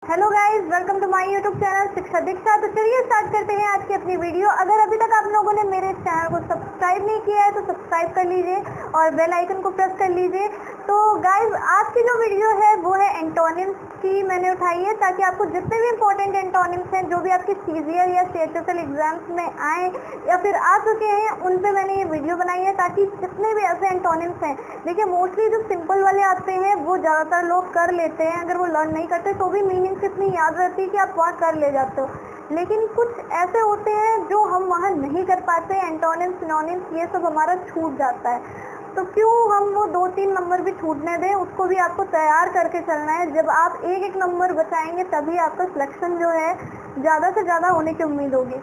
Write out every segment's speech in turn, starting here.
Hello guys, welcome to my YouTube channel Shiksha Diksha. तो चलिए start करते हैं आज की अपनी वीडियो। अगर अभी तक आप लोगों ने मेरे चैनल को सब्सक्राइब नहीं किया है तो सब्सक्राइब कर लीजिए और बेल आइकन को प्रेस कर लीजिए। तो गाइस, आज की जो वीडियो है वो है एंटोनिम्स की मैंने उठाई है, ताकि आपको जितने भी इंपॉर्टेंट एंटोनिम्स हैं जो भी आपके सीजीएल या सीएचएसएल एग्जाम्स में आए या फिर आ चुके हैं, उन पे मैंने ये वीडियो बनाई है, ताकि जितने भी ऐसे एंटोनिम्स हैं, देखिए मोस्टली जो सिंपल वाले आते हैं वो ज़्यादातर लोग कर लेते हैं। अगर वो लर्न नहीं करते तो भी मीनिंग्स इतनी याद रहती है कि आप वहाँ कर ले जाते हो, लेकिन कुछ ऐसे होते हैं जो हम वहाँ नहीं कर पाते। एंटोनिम्स, सिनोनिम्स, ये सब हमारा छूट जाता है। तो क्यों हम वो 2-3 नंबर भी छूटने दें, उसको भी आपको तैयार करके चलना है। जब आप एक नंबर बचाएंगे तभी आपका सिलेक्शन जो है ज़्यादा से ज़्यादा होने की उम्मीद होगी।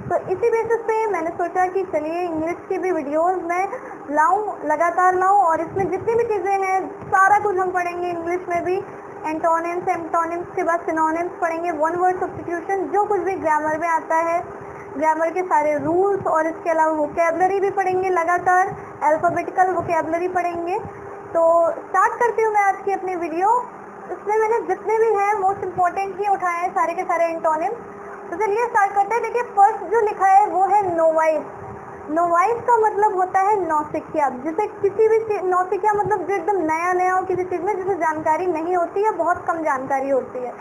तो इसी बेसिस पे मैंने सोचा कि चलिए इंग्लिश की भी वीडियोस मैं लगातार लाऊं, और इसमें जितनी भी चीज़ें हैं सारा कुछ हम पढ़ेंगे इंग्लिश में भी। एंटोनिम्स के बाद सिनोनिम्स पढ़ेंगे, वन वर्ड सब्स्टिट्यूशन, जो कुछ भी ग्रामर में आता है, ग्रामर के सारे रूल्स, और इसके अलावा वोकैबुलरी भी पढ़ेंगे लगातार, अल्फ़ाबेटिकल वोकैबुलरी पढ़ेंगे। तो स्टार्ट करती हूँ मैं आज की अपनी वीडियो। इसमें मैंने जितने भी हैं मोस्ट इम्पॉर्टेंट ही उठाए हैं, सारे के सारे एंटोनिम्स। तो चलिए स्टार्ट करते हैं। देखिए फर्स्ट जो लिखा है वो है नोवाइस। नोवाइस का मतलब होता है नौसिखिया। जिसे किसी भी नौसिखिया मतलब जो एकदम नया हो किसी चीज़ में, जिसे जानकारी नहीं होती है, बहुत कम जानकारी होती है,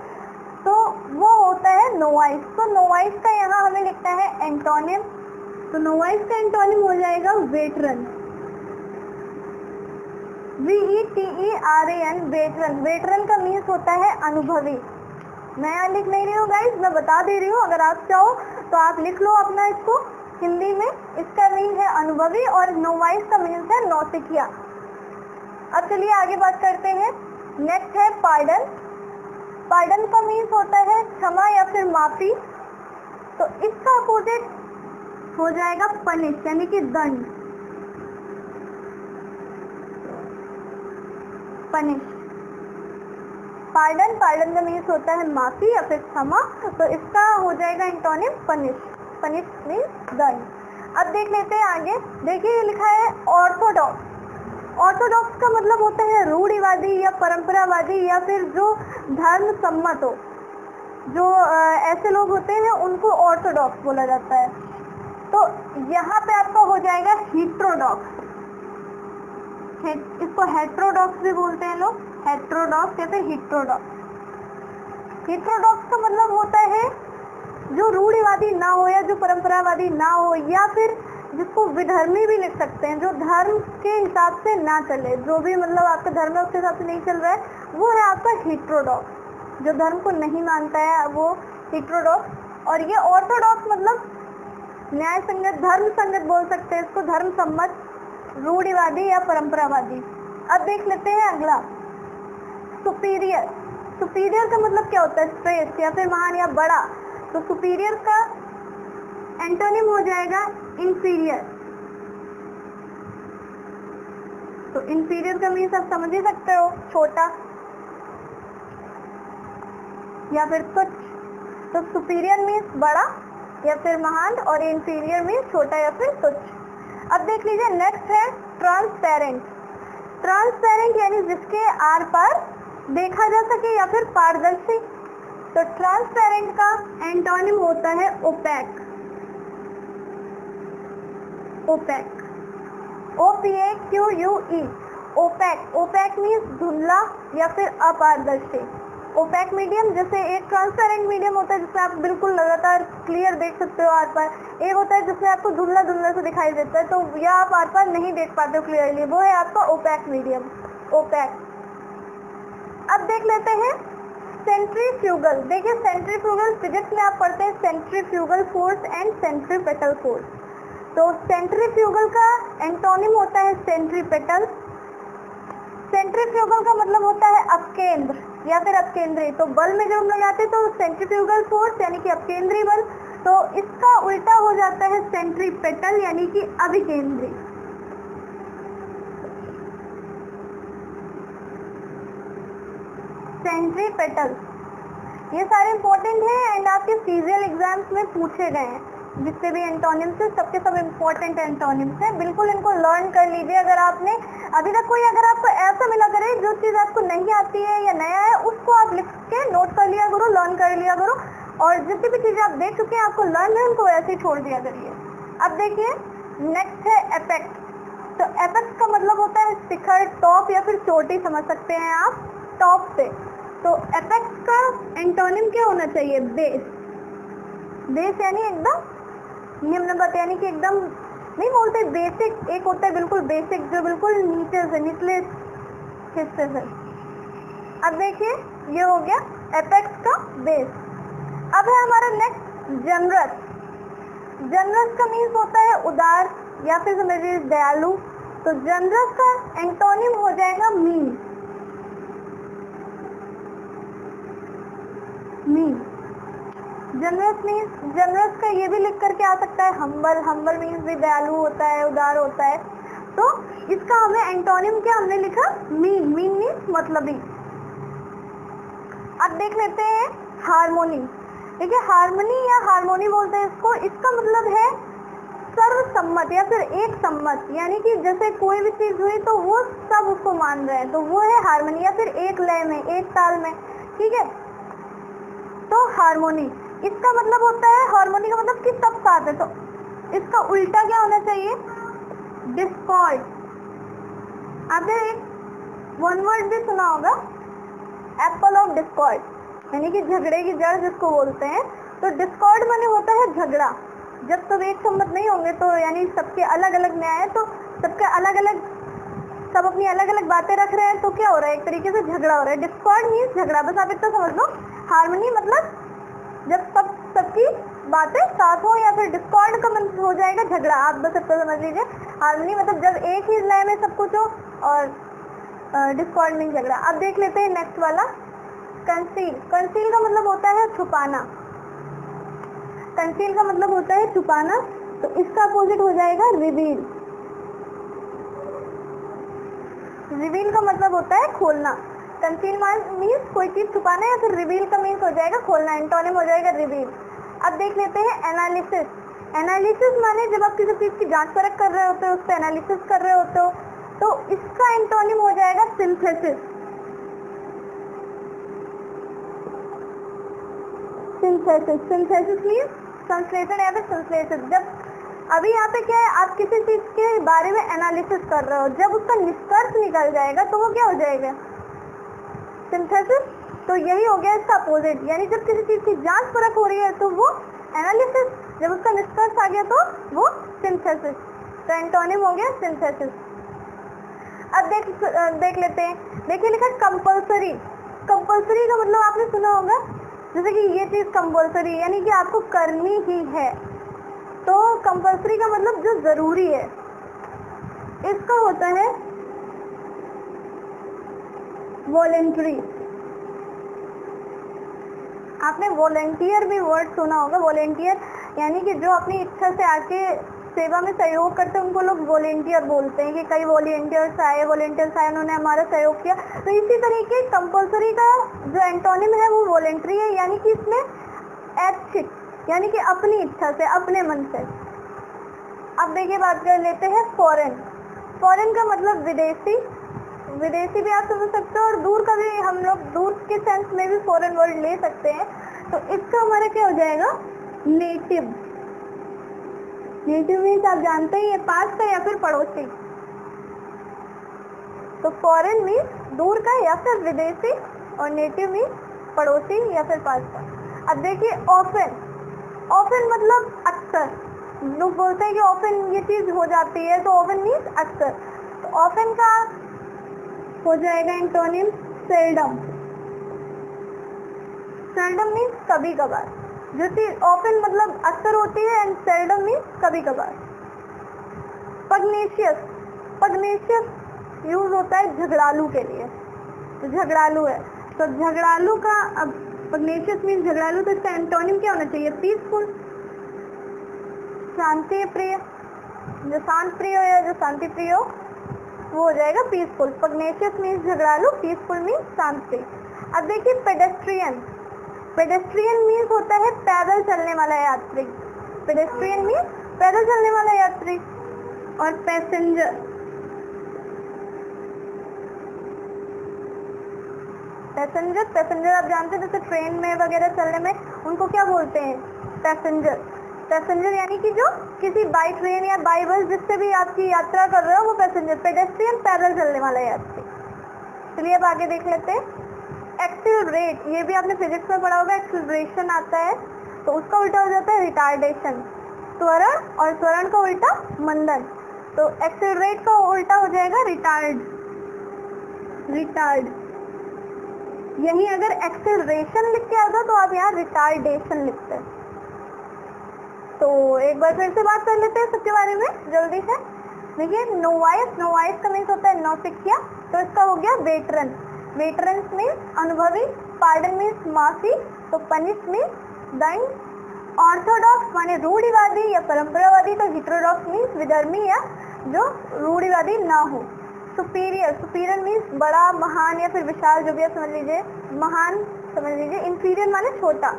तो वो होता है नोवाइस। तो नोवाइस का यहाँ हमें लिखना है एंटोनिम। तो नोवाइस का एंटोनिम हो जाएगा वेटरन, VETERAN, वेटरन। वेटरन का मीन्स होता है अनुभवी। मैं यहाँ लिख नहीं रही हूँ गाइस, मैं बता दे रही हूँ। अगर आप चाहो तो आप लिख लो अपना इसको हिंदी में। इसका मीन है अनुभवी और नोवाइस का मीन्स है नौसिखिया। अब चलिए आगे बात करते हैं। नेक्स्ट है पार्डन। पार्डन का मीन्स होता है क्षमा या फिर माफी। तो इसका अपोजिट हो जाएगा पनिश, यानी कि दंड, पनिश। पार्डन का मीन्स होता है माफी या फिर क्षमा, तो इसका हो जाएगा एंटोनिम पनिश। पनिश मीन्स दंड। अब देख लेते हैं आगे। देखिए ये लिखा है ऑर्थोडॉक्स। ऑर्थोडॉक्स का मतलब होता है रूढ़िवादी या परंपरावादी, या फिर जो धर्म सम्मत हो। जो ऐसे लोग होते हैं उनको ऑर्थोडॉक्स बोला जाता है। तो यहाँ पे आपका हो जाएगा हेटेरोडॉक्स। इसको हेटेरोडॉक्स भी बोलते हैं लोग, हेटेरोडॉक्स या फिर हेटेरोडॉक्स। हेटेरोडॉक्स का मतलब होता है जो रूढ़िवादी ना हो या जो परंपरावादी ना हो, या फिर जिसको विधर्मी भी लिख सकते हैं, जो धर्म के हिसाब से ना चले, जो भी मतलब आपका धर्म है उसके हिसाब से नहीं चल रहा है, वो है आपका हेटेरोडॉक्स। जो धर्म को नहीं मानता है वो हेटेरोडॉक्स। और ये ऑर्थोडॉक्स मतलब न्याय संगत, धर्म संगत बोल सकते हैं इसको, धर्म सम्मत, रूढ़िवादी या परंपरावादी। अब देख लेते हैं अगला, सुपीरियर। सुपीरियर का मतलब क्या होता है? श्रेष्ठ या फिर महान या बड़ा। तो सुपीरियर का एंटोनिम हो जाएगा इंफीरियर। तो इंफीरियर का मीन्स आप समझ ही सकते हो, छोटा या फिर तुच्छ। तो सुपीरियर मीन्स बड़ा या फिर महान, और इंफीरियर मीन्स छोटा या फिर तुच्छ। अब देख लीजिए नेक्स्ट है ट्रांसपेरेंट। ट्रांसपेरेंट यानी जिसके आर पार देखा जा सके या फिर पारदर्शी। तो ट्रांसपेरेंट का एंटोनिम होता है opaque. Opaque, OPAQUE, opaque. Opaque means धुंधला या फिर अपारदर्शी। ओपैक मीडियम, जैसे एक ट्रांसपेरेंट मीडियम होता है जिसमें आप बिल्कुल लगातार क्लियर देख सकते हो आर पार, एक होता है जिसमें आपको धुंधला से दिखाई देता है, तो या आप आर पार नहीं देख पाते हो क्लियरली, वो है आपका ओपैक मीडियम, ओपैक। अब देख लेते हैं सेंट्रीफ्यूगल। देखिए सेंट्रीफ्यूगल फिजिक्स में आप पढ़ते हैं centrifugal force and centripetal force. तो सेंट्रीफ्यूगल का एंटोनिम होता है सेंट्रीपेटल। सेंट्रीफ्यूगल का मतलब होता है अपकेंद्र या फिर अपकेंद्री। तो बल में जब हम लगाते हैं तो सेंट्रीफ्यूगल फोर्स यानी कि अपकेंद्री बल, तो इसका उल्टा हो जाता है सेंट्रीपेटल यानी कि अभिकेंद्री। सेंट्रीपेटल, ये सारे इंपॉर्टेंट हैं एंड आपके सीजीएल एग्जाम्स में पूछे गए हैं। जितने भी एंटोनिम्स है सबके सब इम्पोर्टेंट एंटोनिम्स हैं, बिल्कुल इनको लर्न कर लीजिए। अगर आपने अभी तक कोई अगर आपको ऐसा मिला करे जो चीज़ आपको नहीं आती है या नया है, उसको आप लिख के नोट कर लिया करो, लर्न कर लिया करो, और जितनी भी चीज़ें आप देख चुके हैं आपको लर्न है उनको ऐसे ही छोड़ दिया करिए। अब देखिए नेक्स्ट है एपेक्स। तो एपेक्स का मतलब होता है शिखर, टॉप या फिर चोटी समझ सकते हैं आप, टॉप से। तो एपेक्स का एंटोनिम क्या होना चाहिए? बेस। बेस यानी एकदम निम्नवत, यानी कि एकदम नहीं बोलते बेसिक, एक होता है बिल्कुल बेसिक जो बिल्कुल नीचे से, निचले हिस्से से। अब देखिए ये हो गया एपेक्स का बेस। अब है हमारा नेक्स्ट जनरस। जनरस का मीन्स होता है उदार या फिर समझिए दयालु। तो जनरस का एंटोनिम हो जाएगा mean. Mean generous means, generous का ये भी लिख करके आ सकता है हम्बल। हम्बल मीन्स भी दयालु होता है, उदार होता है। तो इसका हमें एंटोनिम क्या हमने लिखा? मीन। मीन मीन्स मतलबी। अब देख लेते हैं हार्मोनी। देखिए हार्मनी या हार्मोनी बोलते हैं इसको। इसका मतलब है सर्वसम्मत या फिर एक सम्मत, यानी कि जैसे कोई भी चीज हुई तो वो सब उसको मान रहे हैं, तो वो है हार्मनी, या फिर एक लय में, एक ताल में। ठीक है, तो हार्मोनी इसका मतलब होता है, हार्मोनी का मतलब कि सब साथ है। तो इसका उल्टा क्या होना चाहिए? डिस्कॉर्ड। आपने एक वन वर्ड भी सुना होगा, एप्पल ऑफ डिस्कॉर्ड, यानी कि झगड़े की जड़ जिसको बोलते हैं। तो डिस्कॉर्ड माने होता है झगड़ा। जब सब एक सम्मत नहीं होंगे तो यानी सबके अलग अलग न्याय है, तो सबके अलग अलग, सब अपनी अलग अलग बातें रख रहे हैं, तो क्या हो रहा है? एक तरीके से झगड़ा हो रहा है। डिस्कॉर्ड मीन्स झगड़ा, बस आप इतना समझ लो। हार्मनी मतलब जब सबकी बातें साथ हो, या फिर डिस्कॉर्ड का मतलब हो जाएगा झगड़ा। आप बस इतना समझ लीजिए। हार्मनी मतलब जब एक ही लय में सब कुछ हो, और डिस्कॉर्ड मीन्स झगड़ा। अब देख लेते हैं नेक्स्ट वाला, कंसील। कंसील का मतलब होता है छुपाना। कंसील का मतलब होता है छुपाना, तो इसका अपोजिट हो जाएगा रिवील। रिवील का मतलब होता है खोलना। कंसील मीन्स कोई चीज छुपाना, या फिर रिवील का मीन्स हो जाएगा खोलना, एंटोनिम हो जाएगा रिवील। अब देख लेते हैं एनालिसिस। एनालिसिस माने जब आप किसी चीज की जांच परख कर रहे होते हो, उस पर एनालिसिस कर रहे होते हो, तो इसका एंटोनिम हो जाएगा सिंथेसिस। सिंथेसिस, सिंथेसिस मीन्स संश्लेषण या फिर संश्लेषित। जब अभी यहाँ पे क्या है, आप किसी चीज के बारे में एनालिसिस कर रहे हो, जब उसका निष्कर्ष निकल जाएगा तो वो क्या हो जाएगा? सिंथेसिस। तो यही हो गया इसका अपोजिट, यानी जब किसी चीज की जांच परख हो रही है तो वो एनालिसिस, जब उसका निष्कर्ष आ गया तो वो सिंथेसिस। तो एंटोनिम हो गया सिंथेसिस। अब देख लेते हैं। देखिए लिखा कंपल्सरी। कंपल्सरी का मतलब आपने सुना होगा, जैसे कि ये चीज कंपल्सरी यानी कि आपको करनी ही है। तो कंपल्सरी का मतलब जो जरूरी है, इसका होता है वॉलेंटरी। आपने वॉलेंटियर भी वर्ड सुना होगा। वॉलेंटियर यानी कि जो अपनी इच्छा से आके सेवा में सहयोग करते हैं, उनको लोग वॉलेंटियर बोलते हैं कि कई वॉलेंटियर्स आए, उन्होंने हमारा सहयोग किया। तो इसी तरीके कंपल्सरी का जो एंटोनिम है वो वॉलेंटरी है, यानी कि इसमें ऐच्छिक, यानी कि अपनी इच्छा से, अपने मन से। अब देखिए बात कर लेते हैं फॉरेन। फॉरेन का मतलब विदेशी। विदेशी भी आप समझ सकते हो, और दूर का भी हम लोग दूर के सेंस में भी फॉरेन वर्ड ले सकते हैं। तो इसका हमारा क्या हो जाएगा? नेटिव। नेटिव मीन्स आप जानते ही है, पास का या फिर पड़ोसी। तो फॉरेन मीन्स दूर का या फिर विदेशी, और नेटिव मीन्स पड़ोसी या फिर पास का। अब देखिए ऑफन। ऑफन मतलब अक्सर। लोग बोलते हैं कि ऑफन ये चीज हो जाती है, तो ऑफन मीन्स अक्सर। तो ऑफन का हो जाएगा एंटोनिम सेल्डम। सेल्डम मीन्स कभी कभार। जो चीज ऑफन मतलब अक्सर होती है, एंड सेल्डम मीन्स कभी कभार। पग्नेशियस। पग्नेशियस यूज होता है झगड़ालू के लिए, तो झगड़ालू है। तो झगड़ालू का, अब पग्नेशियस मीन्स झगड़ालू, तो इसका एंटोनिम क्या होना चाहिए? पीसफुल, शांति प्रिय। जो शांत प्रिय हो या जो शांति प्रिय हो वो हो जाएगा पीसफुल। पग्नेशियस मीन्स झगड़ालू, पीसफुल मीन्स शांत प्रिय। अब देखिए पेडेस्ट्रियन। पेडेस्ट्रियन मीन्स होता है पैदल चलने वाला यात्री। पेडेस्ट्रियन मीन्स पैदल चलने वाला यात्री, और पैसेंजर पैसेंजर पैसेंजर आप जानते हैं जैसे ट्रेन में वगैरह चलने में उनको क्या बोलते हैं, पैसेंजर। पैसेंजर यानी कि जो किसी बाई ट्रेन या बाई बस जिससे भी आपकी यात्रा कर रहे हो वो पैसेंजर। पेडेस्ट्रियन पैदल चलने वाला यात्री। चलिए अब आगे देख लेते हैं। एक्सिलरेट, ये भी आपने फिजिक्स में पढ़ा होगा, एक्सिलरेशन आता है तो उसका उल्टा हो जाता है रिटार्डेशन। त्वरण, और त्वरण का उल्टा मंदन, तो एक्सिलरेट का उल्टा हो जाएगा रिटार्ड। यही अगर एक्सेलरेशन लिख के आता तो आप यहाँ रिटार्डेशन लिखते हैं। तो एक बार फिर से बात कर लेते हैं सबके बारे में जल्दी से। देखिए नोवाइस का मीन्स होता है नौसिखिया, तो इसका हो गया वेटरन। वेटरन्स मीन्स अनुभवी, पार्डन मीन्स माफी, तो पनिश मीन्स दंड। ऑर्थोडॉक्स माने रूढ़िवादी या परंपरावादी, तो हिट्रोडॉक्स मीन्स विधर्मी या जो रूढ़िवादी ना हो। सुपीरियर मीन्स बड़ा, महान या फिर विशाल, जो भी आप समझ लीजिए, महान समझ लीजिए। इंफीरियर माने छोटा।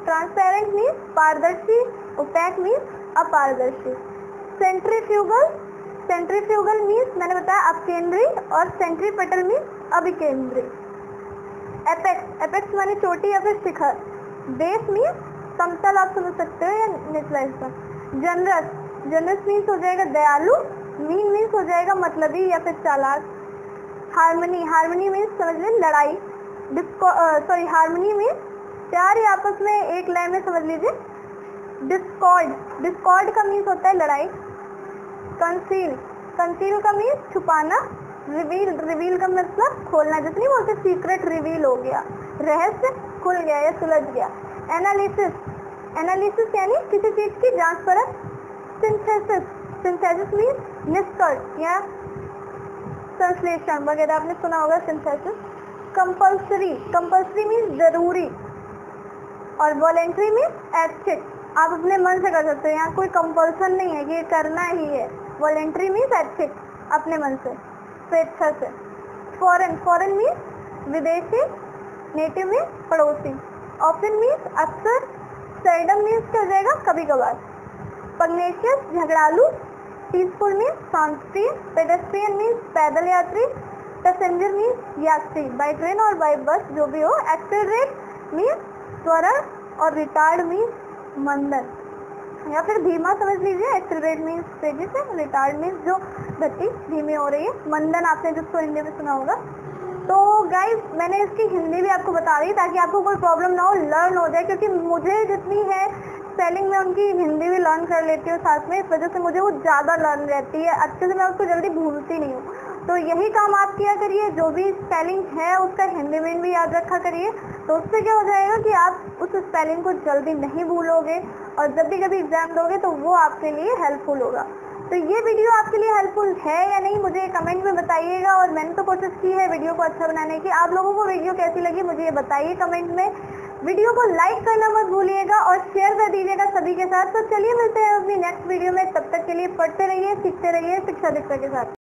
ट्रांसपेरेंट मीन्स पारदर्शी, ओपेक मीन्स अपारदर्शी। सेंट्रीफ्यूगल मीन्स मैंने बताया अपकेंद्री, और सेंट्रीपेटल मीन्स अभिकेंद्री। एपेक्स माने चोटी या फिर शिखर। बेस मीन्स समतल, आप समझ सकते हो, या निचला हिस्सा। जनरस मीन्स हो जाएगा दयालु। मीन मीन्स हो जाएगा मतलबी या फिर चालाक। हार्मनी मीन्स समझ लें लड़ाई। हार्मनी मीन्स प्यार या आपस में एक लय में समझ लीजिए। डिस्कॉर्ड का मीन्स होता है लड़ाई। कंसील का मीन्स छुपाना। रिवील का मतलब खोलना, जितनी बोलते सीक्रेट रिवील हो गया, रहस्य खुल गया या सुलझ गया। एनालिसिस यानी किसी चीज की जांच परख। सिंथेसिस मीन्स निष्कर्ष या संश्लेषण वगैरह, आपने सुना होगा सिंथेसिस। कंपल्सरी मीन्स जरूरी, और वॉलेंट्री मीन्स ऐच्छिक, आप अपने मन से कर सकते हो, यहाँ कोई कंपल्सन नहीं है कि ये करना ही है। वॉलेंट्री मीन्स ऐच्छिक, अपने मन से, स्वेच्छा से। फॉरेन मीन्स विदेशी। नेटिव मीन्स पड़ोसी। ऑफन मीन्स अक्सर। सेल्डम मीन्स क्या हो जाएगा, कभी कभार। पग्नेशियस झगड़ालू। पीसफुल मीन्स शांति। पेडेस्ट्रियन मीन्स पैदल यात्री। पैसेंजर मीन्स यात्री बाय ट्रेन और बाय बस, जो भी हो। एक्सेलरेट मीन्स त्वरण, और रिटार्ड मीन्स मंदन या फिर धीमा समझ लीजिए। एक्सेलरेट मीन्स तेजी से, रिटार्ड मीन्स जो गति धीमी हो रही है। मंदन आपने जिसको हिंदी में सुना होगा। तो गाइस मैंने इसकी हिंदी भी आपको बता दी ताकि आपको कोई प्रॉब्लम ना हो, लर्न हो जाए, क्योंकि मुझे जितनी है स्पेलिंग में उनकी हिंदी भी लर्न कर लेती हूँ साथ में, इस वजह से मुझे वो ज़्यादा लर्न रहती है अच्छे से, मैं उसको जल्दी भूलती नहीं हूँ। तो यही काम आप किया करिए, जो भी स्पेलिंग है उसका हिंदी में भी याद रखा करिए, तो उससे क्या हो जाएगा कि आप उस स्पेलिंग को जल्दी नहीं भूलोगे, और जब भी कभी एग्जाम दोगे तो वो आपके लिए हेल्पफुल होगा। तो ये वीडियो आपके लिए हेल्पफुल है या नहीं मुझे कमेंट में बताइएगा, और मैंने तो कोशिश की है वीडियो को अच्छा बनाने की। आप लोगों को वीडियो कैसी लगी मुझे ये बताइए कमेंट में। वीडियो को लाइक करना मत भूलिएगा और शेयर कर दीजिएगा सभी के साथ। तो चलिए मिलते हैं अपनी नेक्स्ट वीडियो में, तब तक के लिए पढ़ते रहिए, सीखते रहिए शिक्षा दीक्षा के साथ।